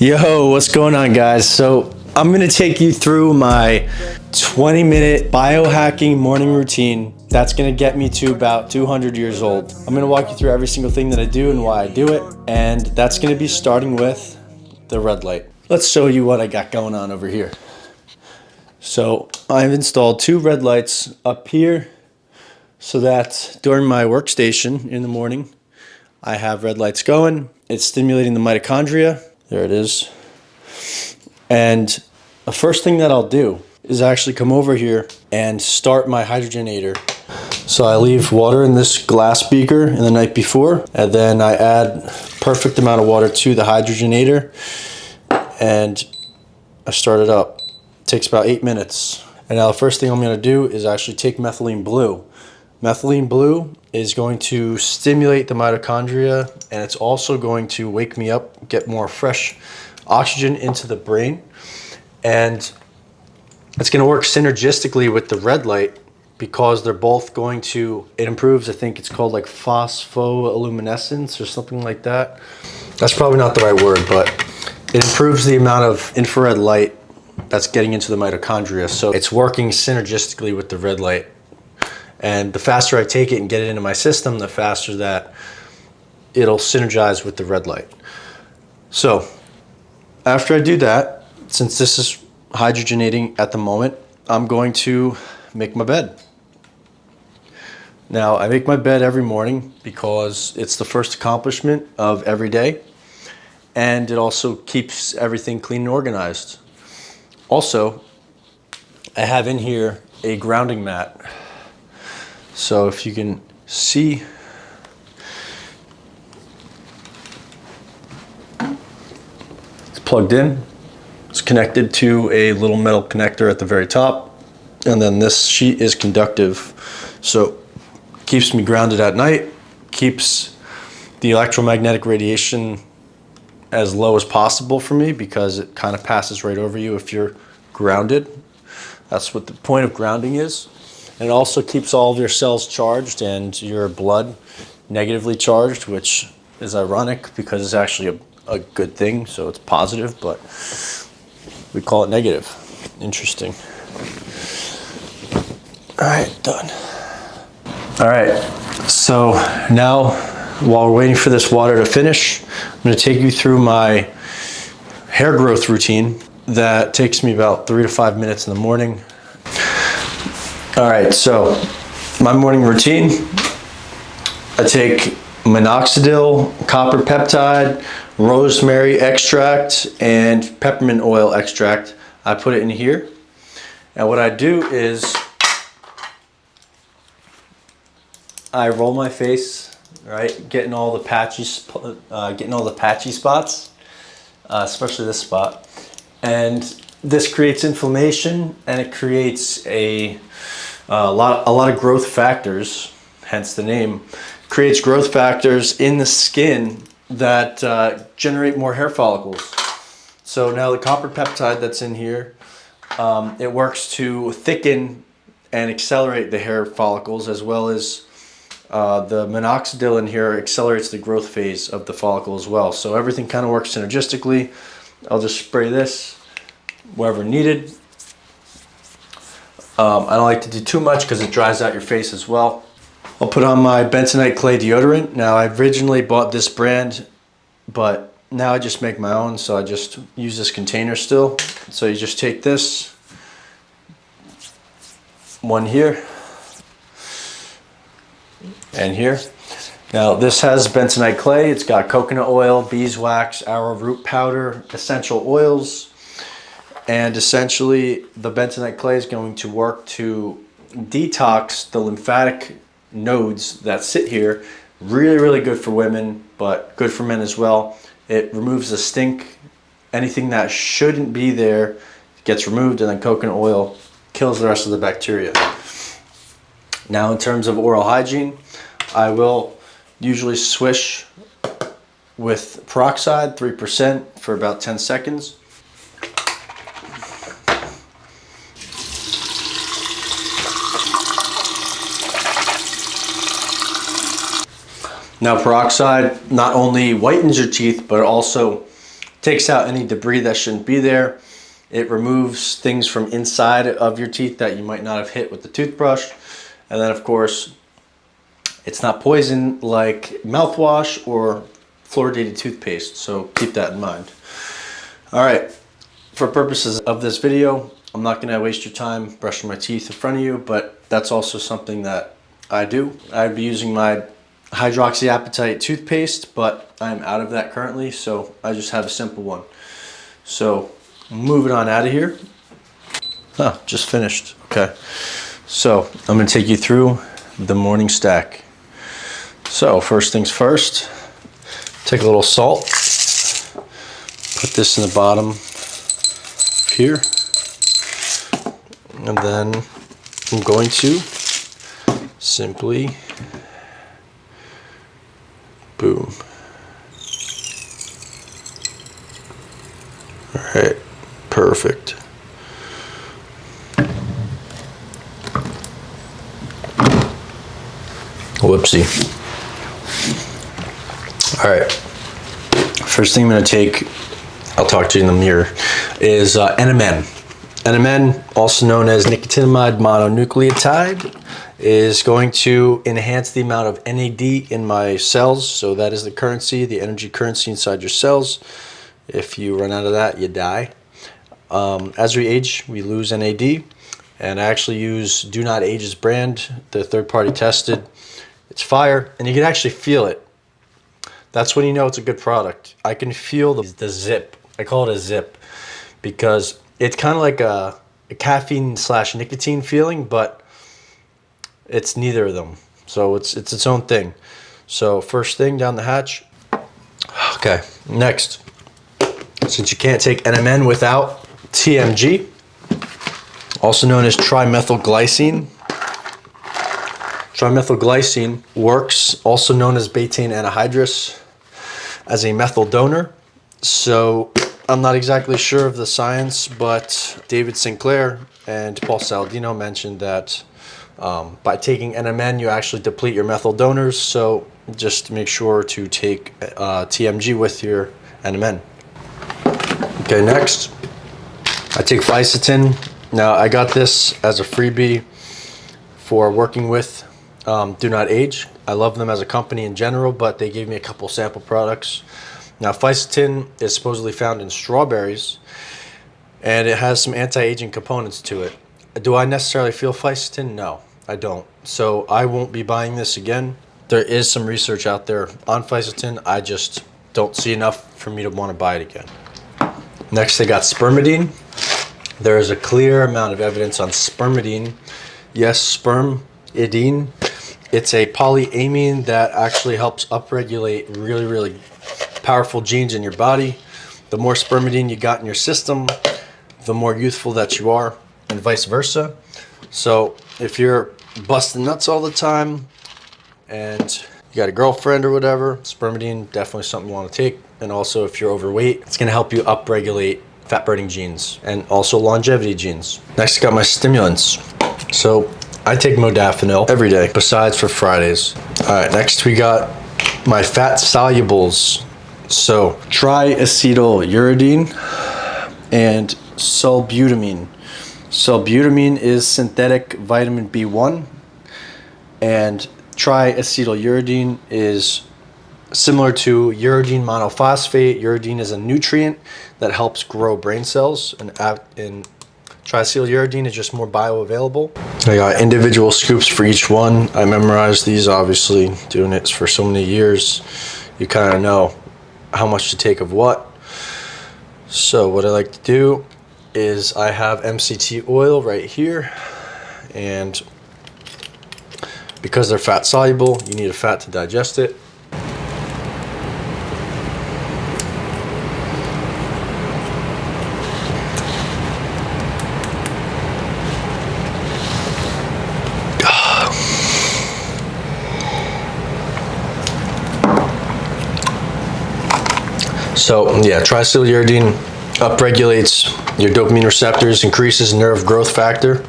Yo, what's going on, guys? So I'm gonna take you through my 20-minute biohacking morning routine that's gonna get me to about 200 years old. I'm gonna walk you through every single thing that I do and why I do it, and that's gonna be starting with the red light. Let's show you what I got going on over here. So I've installed two red lights up here so that during my workstation in the morning, I have red lights going. It's stimulating the mitochondria. There it is. And the first thing that I'll do is actually come over here and start my hydrogenator. So I leave water in this glass beaker in the night before, and then I add perfect amount of water to the hydrogenator, and I start it up. It takes about 8 minutes. And now the first thing I'm gonna do is actually take methylene blue. Methylene blue is going to stimulate the mitochondria, and it's also going to wake me up, get more fresh oxygen into the brain. And it's going to work synergistically with the red light because they're both going to, it improves, I think it's called like phospholuminescence or something like that. That's probably not the right word, but it improves the amount of infrared light that's getting into the mitochondria. So it's working synergistically with the red light. And the faster I take it and get it into my system, the faster that it'll synergize with the red light. So after I do that, since this is hydrogenating at the moment, I'm going to make my bed. Now, I make my bed every morning because it's the first accomplishment of every day, and it also keeps everything clean and organized. Also, I have in here a grounding mat. So if you can see, it's plugged in. It's connected to a little metal connector at the very top. And then this sheet is conductive. So it keeps me grounded at night, keeps the electromagnetic radiation as low as possible for me because it kind of passes right over you if you're grounded. That's what the point of grounding is. And it also keeps all of your cells charged and your blood negatively charged, which is ironic because it's actually a good thing, so it's positive, but we call it negative. Interesting. All right, done. All right, so now while we're waiting for this water to finish, I'm gonna take you through my hair growth routine that takes me about 3 to 5 minutes in the morning. All right, so my morning routine, I take minoxidil, copper peptide, rosemary extract, and peppermint oil extract. I put it in here. And what I do is I roll my face, right, getting all the patchy spots, especially this spot. And this creates inflammation, and it creates a lot of growth factors, hence the name, creates growth factors in the skin that generate more hair follicles. So now the copper peptide that's in here, it works to thicken and accelerate the hair follicles, as well as the minoxidil in here accelerates the growth phase of the follicle as well. So everything kind of works synergistically. I'll just spray this wherever needed. I don't like to do too much because it dries out your face as well. I'll put on my bentonite clay deodorant. Now, I originally bought this brand, but now I just make my own, so I just use this container still. So you just take this, one here, and here. Now, this has bentonite clay. It's got coconut oil, beeswax, arrowroot powder, essential oils. And essentially, the bentonite clay is going to work to detox the lymphatic nodes that sit here. Really, really good for women, but good for men as well. It removes the stink. Anything that shouldn't be there gets removed, and then coconut oil kills the rest of the bacteria. Now, in terms of oral hygiene, I will usually swish with peroxide, 3%, for about 10 seconds. Now, peroxide not only whitens your teeth, but it also Takes out any debris that shouldn't be there. It removes things from inside of your teeth that you might not have hit with the toothbrush. And then of course, it's not poison like mouthwash or fluoridated toothpaste, so keep that in mind. All right, for purposes of this video, I'm not gonna waste your time brushing my teeth in front of you, but that's also something that I do. I'd be using my hydroxyapatite toothpaste, but I'm out of that currently, so I just have a simple one. So moving on out of here. Just finished. Okay, so I'm gonna take you through the morning stack. So first things first, take a little salt, put this in the bottom here, and then I'm going to simply boom. All right, perfect. Whoopsie. All right, first thing I'm gonna take, I'll talk to you in the mirror, is NMN. NMN, also known as nicotinamide mononucleotide, is going to enhance the amount of NAD in my cells. So that is the currency, the energy currency inside your cells. If you run out of that, you die. As we age, we lose NAD. And I actually use Do Not Age's brand, the third-party tested. It's fire, and you can actually feel it. That's when you know it's a good product. I can feel the zip. I call it a zip because it's kind of like a caffeine / nicotine feeling, but it's neither of them. So it's its own thing. So first thing down the hatch. Okay, next. Since you can't take NMN without TMG, also known as trimethylglycine. Trimethylglycine works, also known as betaine anhydrous, as a methyl donor. So I'm not exactly sure of the science, but David Sinclair and Paul Saladino mentioned that by taking NMN, you actually deplete your methyl donors. So just make sure to take TMG with your NMN. Okay, next, I take Fisetin. Now, I got this as a freebie for working with Do Not Age. I love them as a company in general, but they gave me a couple sample products. Now, Fisetin is supposedly found in strawberries, and it has some anti-aging components to it. Do I necessarily feel Fisetin? No, I don't. So I won't be buying this again. There is some research out there on Fisetin. I just don't see enough for me to want to buy it again. Next, they got spermidine. There is a clear amount of evidence on spermidine. Yes, spermidine. It's a polyamine that actually helps upregulate really, really powerful genes in your body. The more spermidine you got in your system, the more youthful that you are, and vice versa. So if you're busting nuts all the time and you got a girlfriend or whatever, spermidine, definitely something you want to take. And also if you're overweight, it's going to help you upregulate fat burning genes and also longevity genes. Next, I got my stimulants. So I take modafinil every day, besides for Fridays. All right, next we got my fat solubles. So triacetyluridine and sulbutamine. Sulbutamine is synthetic vitamin B1, and triacetyluridine is similar to uridine monophosphate. Uridine is a nutrient that helps grow brain cells, and triacetyluridine is just more bioavailable. I got individual scoops for each one. I memorized these, obviously, doing it for so many years. You kind of know how much to take of what. So what I like to do is I have MCT oil right here, and because they're fat soluble, you need a fat to digest it. So yeah, triacetyluridine upregulates your dopamine receptors, increases nerve growth factor,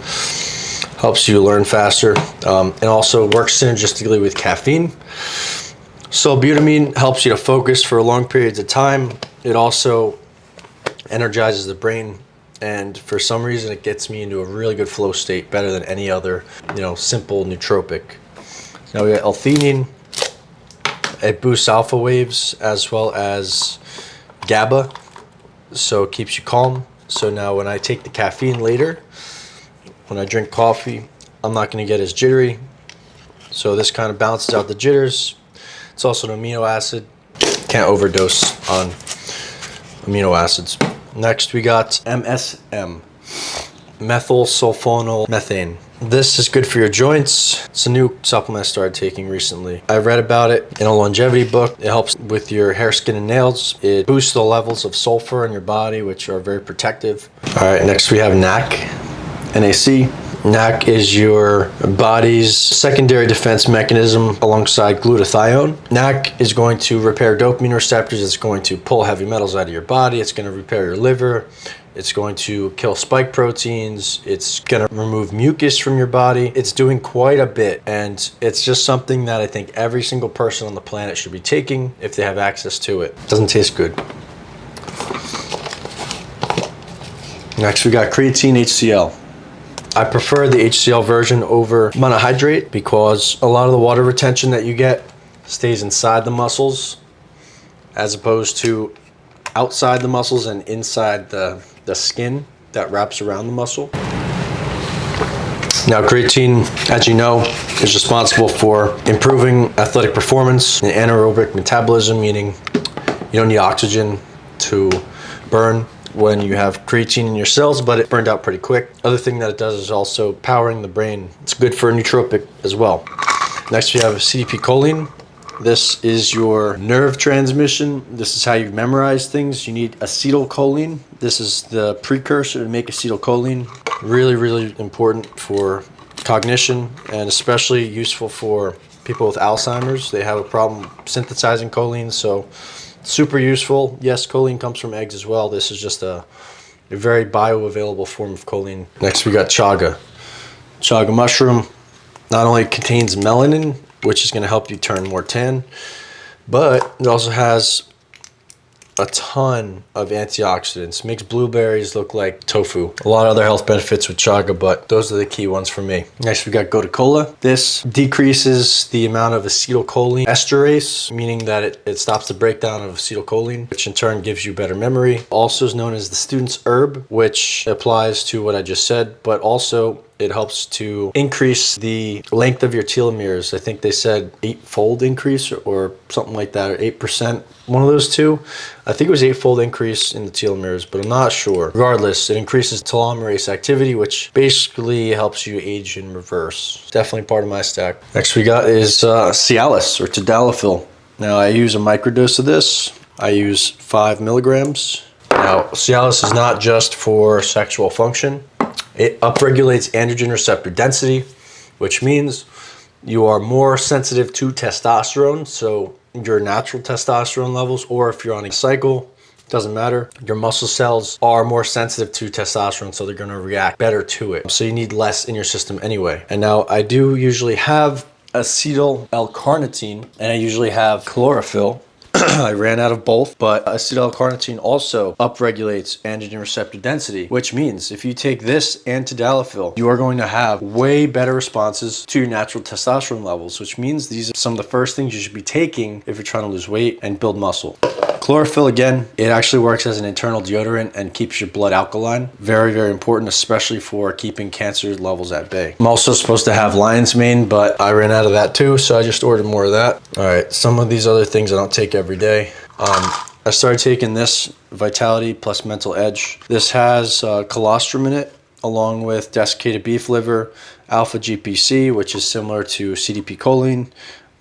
helps you learn faster, and also works synergistically with caffeine. Sulbutamine helps you to focus for long periods of time. It also energizes the brain, and for some reason it gets me into a really good flow state, better than any other, simple nootropic. Now we got L-theanine. It boosts alpha waves as well as GABA, so it keeps you calm. So now when I take the caffeine later, when I drink coffee, I'm not going to get as jittery. So this kind of balances out the jitters. It's also an amino acid. Can't overdose on amino acids. Next we got MSM, methyl sulfonyl methane. This is good for your joints. It's a new supplement I started taking recently. I read about it in a longevity book. It helps with your hair, skin, and nails. It boosts the levels of sulfur in your body, which are very protective. All right, next we have NAC. NAC is your body's secondary defense mechanism alongside glutathione. NAC is going to repair dopamine receptors. It's going to pull heavy metals out of your body. It's going to repair your liver. It's going to kill spike proteins. It's going to remove mucus from your body. It's doing quite a bit, and it's just something that I think every single person on the planet should be taking if they have access to it. It doesn't taste good. Next, we got creatine HCl. I prefer the HCl version over monohydrate because a lot of the water retention that you get stays inside the muscles as opposed to outside the muscles and inside the skin that wraps around the muscle. Now creatine, as you know, is responsible for improving athletic performance and anaerobic metabolism, meaning you don't need oxygen to burn when you have creatine in your cells, but it burned out pretty quick. Other thing that it does is also powering the brain. It's good for a nootropic as well. Next we have CDP-choline. This is your nerve transmission. This is how you memorize things. You need acetylcholine. This is the precursor to make acetylcholine. Really, really important for cognition and especially useful for people with Alzheimer's. They have a problem synthesizing choline, so super useful. Yes, choline comes from eggs as well. This is just a very bioavailable form of choline. Next we got chaga. Chaga mushroom not only contains melanin, which is going to help you turn more tan, but it also has a ton of antioxidants. Makes blueberries look like tofu. A lot of other health benefits with chaga, but those are the key ones for me. Next we got gotu kola. This decreases the amount of acetylcholine esterase, meaning that it stops the breakdown of acetylcholine, which in turn gives you better memory. Also is known as the student's herb, which applies to what I just said, but also it helps to increase the length of your telomeres. I think they said 8-fold increase or something like that, or 8%. One of those two. I think it was 8-fold increase in the telomeres, but I'm not sure. Regardless, it increases telomerase activity, which basically helps you age in reverse. Definitely part of my stack. Next we got is Cialis or tadalafil. Now I use a microdose of this. I use 5 milligrams. Now Cialis is not just for sexual function. It upregulates androgen receptor density, which means you are more sensitive to testosterone. So your natural testosterone levels, or if you're on a cycle, doesn't matter. Your muscle cells are more sensitive to testosterone, so they're going to react better to it. So you need less in your system anyway. And now I do usually have acetyl L-carnitine, and I usually have chlorophyll. I ran out of both, but acetyl-L-carnitine also upregulates androgen receptor density, which means if you take this and tadalafil, you are going to have way better responses to your natural testosterone levels, which means these are some of the first things you should be taking if you're trying to lose weight and build muscle. Chlorophyll, again, it actually works as an internal deodorant and keeps your blood alkaline. Very, very important, especially for keeping cancer levels at bay. I'm also supposed to have lion's mane, but I ran out of that too, so I just ordered more of that. All right, some of these other things I don't take every day. I started taking this Vitality Plus Mental Edge. This has colostrum in it, along with desiccated beef liver, alpha GPC, which is similar to CDP-choline.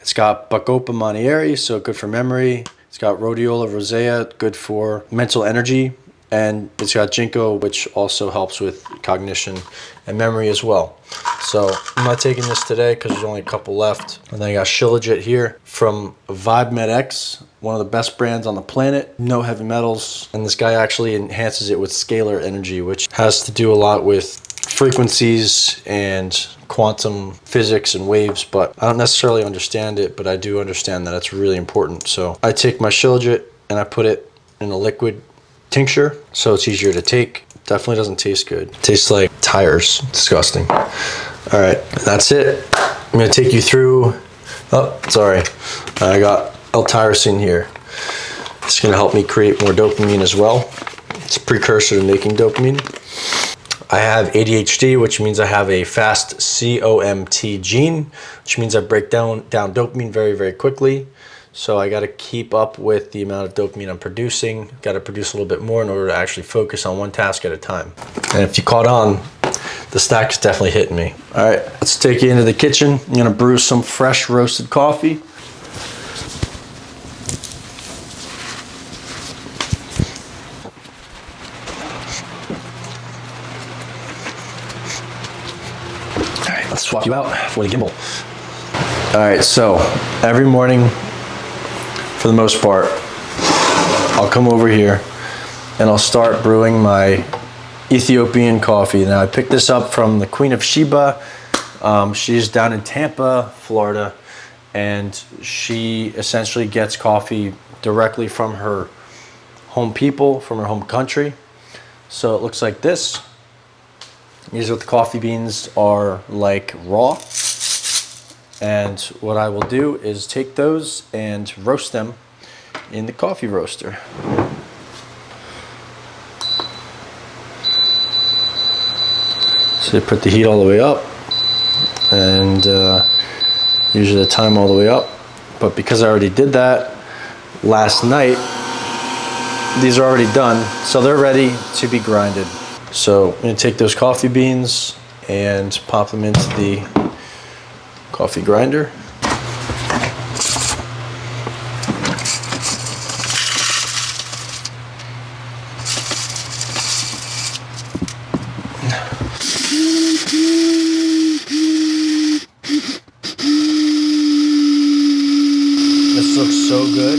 It's got Bacopa monnieri, so good for memory. It's got rhodiola rosea, good for mental energy. And it's got ginkgo, which also helps with cognition and memory as well. So I'm not taking this today because there's only a couple left. And then I got Shilajit here from VibeMedX, one of the best brands on the planet. No heavy metals. And this guy actually enhances it with scalar energy, which has to do a lot with frequencies and quantum physics and waves, but I don't necessarily understand it, but I do understand that it's really important. So I take my Shilajit and I put it in a liquid tincture, so it's easier to take. Definitely doesn't taste good. Tastes like tires. Disgusting. All right, that's it. I'm gonna take you through, oh, sorry. I got L-tyrosine here. It's gonna help me create more dopamine as well. It's a precursor to making dopamine. I have ADHD, which means I have a fast COMT gene, which means I break down dopamine very, very quickly. So I got to keep up with the amount of dopamine I'm producing. Got to produce a little bit more in order to actually focus on one task at a time. And if you caught on, the stack is definitely hitting me. All right, let's take you into the kitchen. I'm gonna brew some fresh roasted coffee. All right, let's swap you out for the gimbal. All right, so every morning, for the most part, I'll come over here and I'll start brewing my Ethiopian coffee. Now I picked this up from the Queen of Sheba. She's down in Tampa, Florida, and she essentially gets coffee directly from her home people, from her home country. So it looks like this. These are what the coffee beans are like raw. And what I will do is take those and roast them in the coffee roaster. So you put the heat all the way up, and usually the time all the way up. But because I already did that last night, these are already done, so they're ready to be grinded. So I'm gonna take those coffee beans and pop them into the coffee grinder. This looks so good.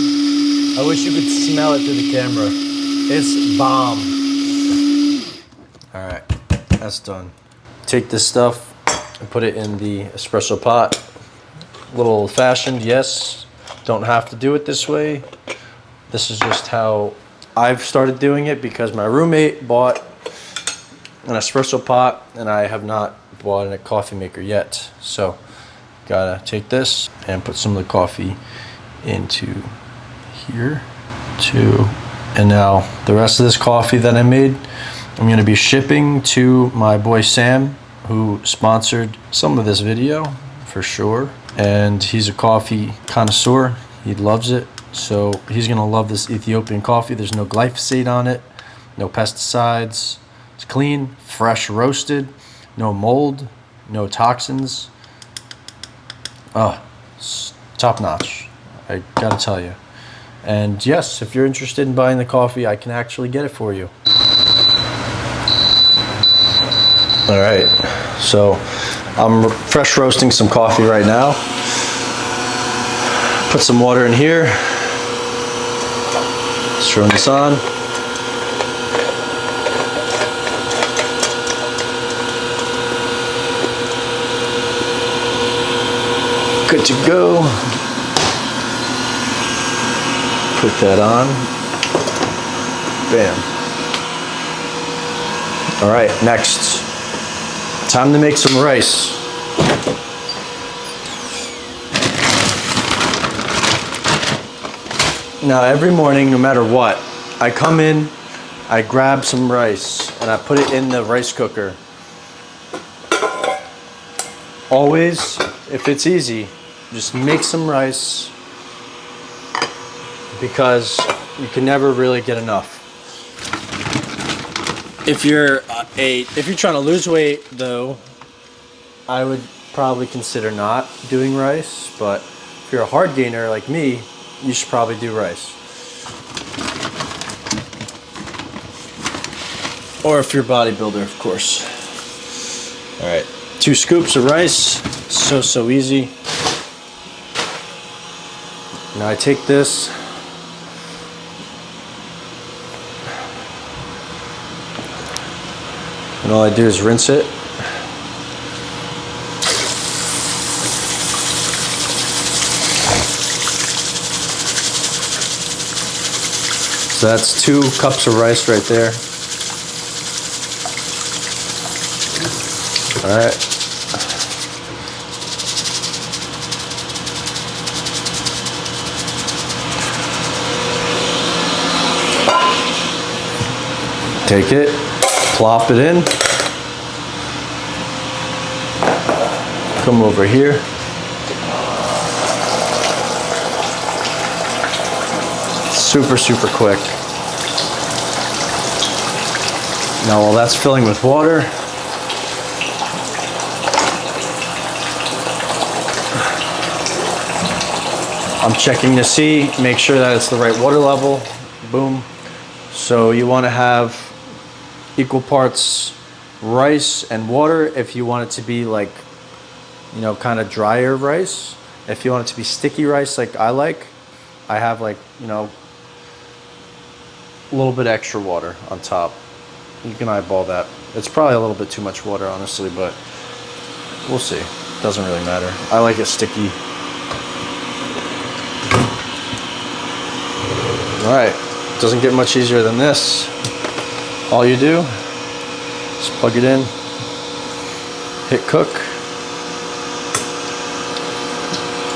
I wish you could smell it through the camera. It's bomb. All right, that's done. Take this stuff and put it in the espresso pot. A little old-fashioned, yes. Don't have to do it this way. This is just how I've started doing it because my roommate bought an espresso pot and I have not bought a coffee maker yet. So gotta take this and put some of the coffee into here too. And now the rest of this coffee that I made, I'm gonna be shipping to my boy Sam, who sponsored some of this video for sure. And he's a coffee connoisseur. He loves it. So he's gonna love this Ethiopian coffee. There's no glyphosate on it, no pesticides. It's clean, fresh roasted, no mold, no toxins. Oh, top notch. I gotta tell you. And yes, if you're interested in buying the coffee, I can actually get it for you. All right, so I'm fresh roasting some coffee right now. Put some water in here. Let's turn this on. Good to go. Put that on. Bam. All right, next. Time to make some rice. Now every morning, no matter what, I come in, I grab some rice, and I put it in the rice cooker. Always, if it's easy, just make some rice because you can never really get enough. If you're trying to lose weight though, I would probably consider not doing rice, but if you're a hard gainer like me, you should probably do rice. Or if you're a bodybuilder, of course. All right, 2 scoops of rice, so easy. Now I take this, and all I do is rinse it. So that's 2 cups of rice right there. All right. Take it, plop it in. Come over here. Super, super quick. Now while that's filling with water, I'm checking to see, make sure that it's the right water level. Boom. So you want to have equal parts rice and water if you want it to be like, you know, kind of drier rice. If you want it to be sticky rice like I like, I have like, you know, a little bit extra water on top. You can eyeball that. It's probably a little bit too much water, honestly, but we'll see. Doesn't really matter. I like it sticky. All right, doesn't get much easier than this. All you do is plug it in, hit cook,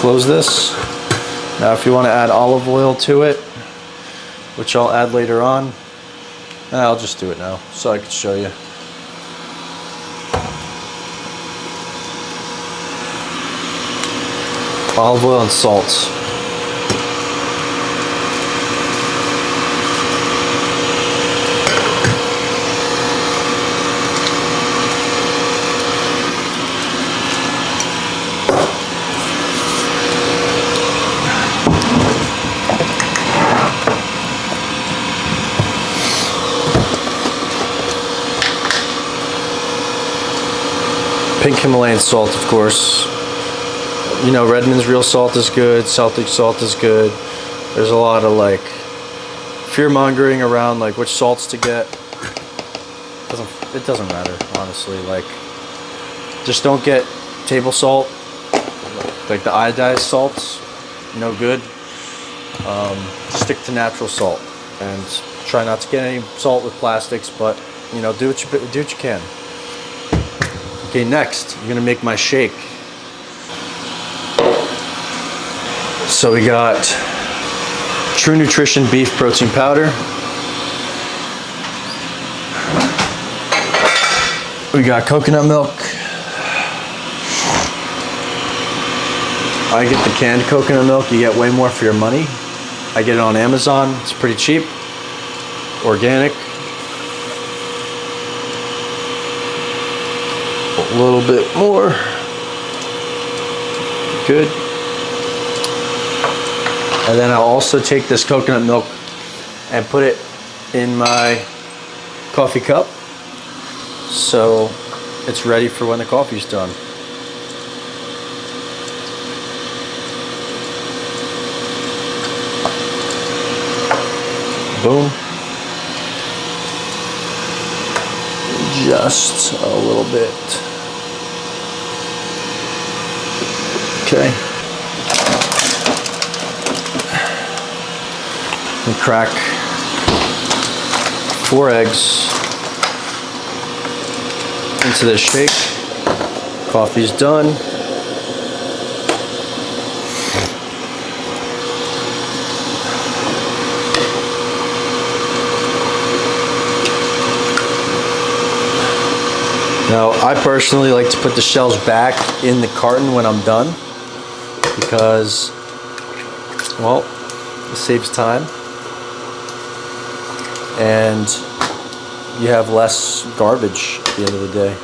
close this. Now if you want to add olive oil to it, which I'll add later on, and I'll just do it now so I can show you. Olive oil and salt. Pink Himalayan salt, of course. You know, Redmond's real salt is good, Celtic salt is good. There's a lot of like fear-mongering around like which salts to get. It doesn't matter, honestly. Like, just don't get table salt, like the iodized salts, no good. Stick to natural salt and try not to get any salt with plastics, but you know, do what you can. Okay, next, I'm gonna make my shake. So we got True Nutrition beef protein powder. We got coconut milk. I get the canned coconut milk. You get way more for your money. I get it on Amazon. It's pretty cheap, organic. A little bit more. Good. And then I'll also take this coconut milk and put it in my coffee cup so it's ready for when the coffee's done. Boom. Just a little bit. Okay. And crack 4 eggs into this shake. Coffee's done. Now, I personally like to put the shells back in the carton when I'm done because, well, it saves time and you have less garbage at the end of the day.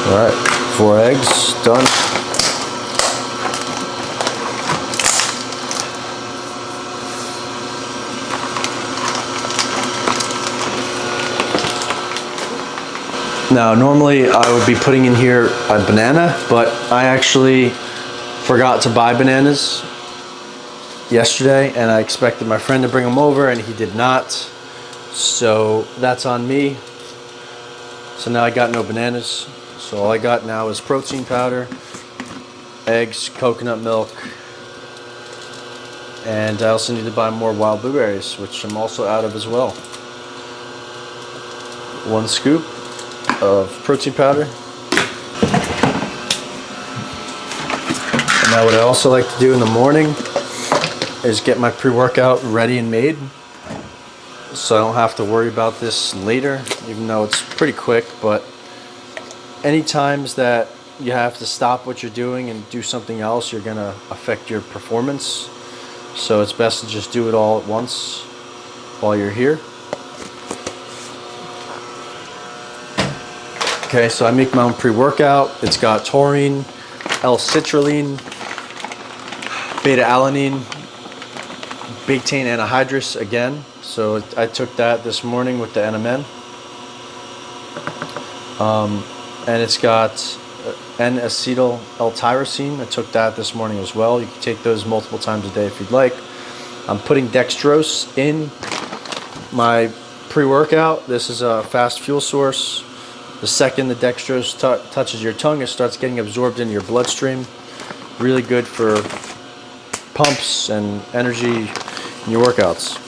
All right, 4 eggs, done. Now, normally I would be putting in here a banana, but I actually forgot to buy bananas yesterday, and I expected my friend to bring them over, and he did not. So that's on me. So now I got no bananas. So all I got now is protein powder, eggs, coconut milk, And I also need to buy more wild blueberries, which I'm also out of as well. 1 scoop of protein powder. Now what I also like to do in the morning is get my pre-workout ready and made, so I don't have to worry about this later, even though it's pretty quick. But any times that you have to stop what you're doing and do something else, you're gonna affect your performance. So it's best to just do it all at once while you're here. Okay, so I make my own pre-workout. It's got taurine, L-citrulline, beta-alanine, betaine anhydrous again. So I took that this morning with the NMN. And it's got N-acetyl L-tyrosine. I took that this morning as well. You can take those multiple times a day if you'd like. I'm putting dextrose in my pre-workout. This is a fast fuel source. The second the dextrose touches your tongue, it starts getting absorbed into your bloodstream. Really good for pumps and energy in your workouts.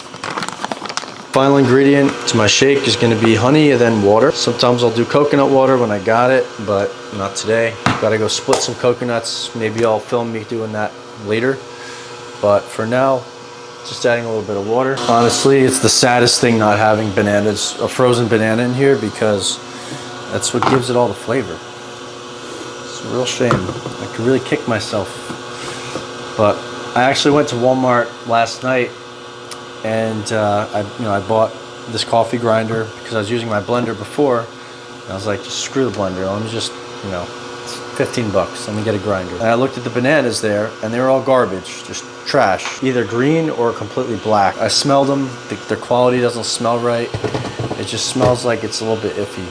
Final ingredient to my shake is going to be honey and then water. Sometimes I'll do coconut water when I got it, but not today. Gotta go split some coconuts. Maybe I'll film me doing that later. But for now, just adding a little bit of water. Honestly, it's the saddest thing not having bananas, a frozen banana in here, because that's what gives it all the flavor. It's a real shame. I could really kick myself. But I actually went to Walmart last night, and I bought this coffee grinder because I was using my blender before. And I was like, just screw the blender. Let me just, it's 15 bucks. Let me get a grinder. And I looked at the bananas there, and they were all garbage, just trash, either green or completely black. I smelled them. Their quality doesn't smell right. It just smells like it's a little bit iffy.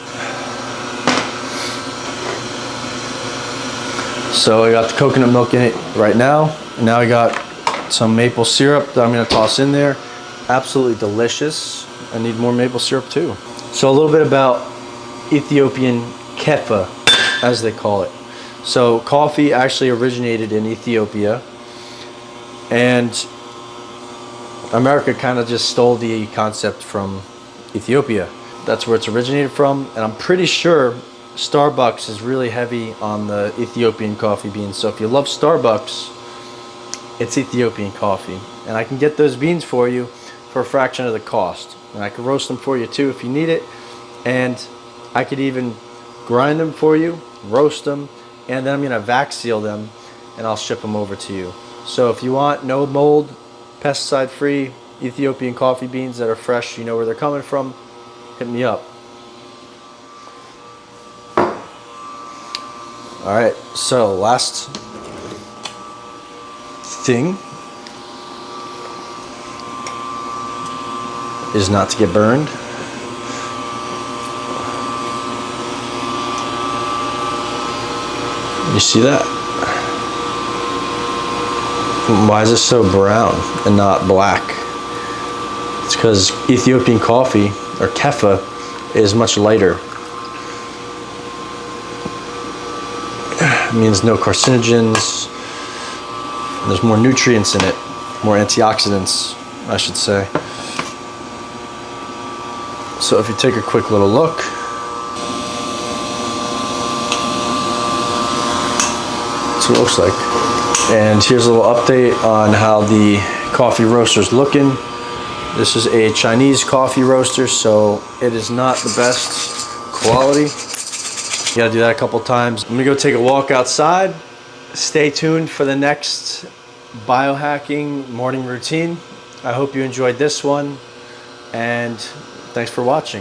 So I got the coconut milk in it right now. And now I got some maple syrup that I'm gonna toss in there. Absolutely delicious. I need more maple syrup too. So a little bit about Ethiopian kaffa, as they call it. So coffee actually originated in Ethiopia, and America kind of just stole the concept from Ethiopia. That's where it's originated from, and I'm pretty sure Starbucks is really heavy on the Ethiopian coffee beans. So if you love Starbucks, it's Ethiopian coffee. And I can get those beans for you for a fraction of the cost. And I can roast them for you too if you need it. And I could even grind them for you, roast them, and then I'm gonna vac seal them and I'll ship them over to you. So if you want no mold, pesticide free Ethiopian coffee beans that are fresh, you know where they're coming from, hit me up. All right, so last thing is not to get burned. You see that? Why is it so brown and not black? It's because Ethiopian coffee, or kaffa, is much lighter. It means no carcinogens. There's more nutrients in it, more antioxidants, I should say. So if you take a quick little look, that's what it looks like. And here's a little update on how the coffee roaster's looking. This is a Chinese coffee roaster, so it is not the best quality. You gotta do that a couple times. I'm gonna go take a walk outside. Stay tuned for the next biohacking morning routine. I hope you enjoyed this one, and thanks for watching.